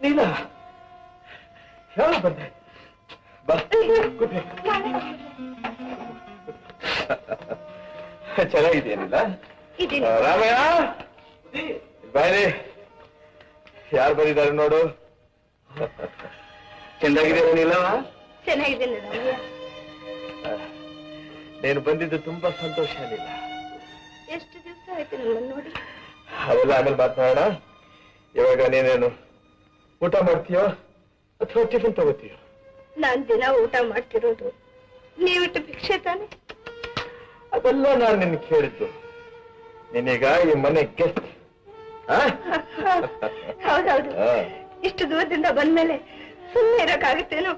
ನೀನಾ ಯಾವ ಬಂದೆ ಚೆನ್ನಾಗಿದೆಯೇನಿಲ್ಲ ರಾಮಯ್ಯ ಬಾಯ್ರಿ ಯಾರು ಬಂದಿದ್ದಾರೆ ನೋಡು ಚೆನ್ನಾಗಿದೆಯೇನಿಲ್ಲವ ಚೆನ್ನಾಗಿದ್ದೇನೆ ನೀನು ಬಂದಿದ್ದು ತುಂಬಾ ಸಂತೋಷ ಏನಿಲ್ಲ ಎಷ್ಟು ದಿವಸ ಆಯ್ತು ನಮ್ಮನ್ನು ನೋಡಿ ಅವೆಲ್ಲ ಆಮೇಲೆ ಮಾತನಾಡೋಣ ಇವಾಗ ನೀನೇನು ಊಟ ಮಾಡ್ತೀಯೋ ಅಥವಾ ಟಿಫಿನ್ ತಗೋತೀಯೋ ನಾನ್ ದಿನ ಊಟ ಮಾಡ್ತಿರೋದು ನೀವಿಟ್ಟು ಭಿಕ್ಷೆ ತಾನೆ ಅದೆಲ್ಲ ನಾನು ನಿನ್ ಕೇಳಿದ್ದು ನೀನೀಗ ಈ ಮನೆ ಗೆಸ್ಟ್ ಹೌದೌದು ಇಷ್ಟು ದೂರದಿಂದ ಬಂದ್ಮೇಲೆ ಸುಮ್ಮನೆ ಇರಕ್ಕಾಗುತ್ತೇನೋ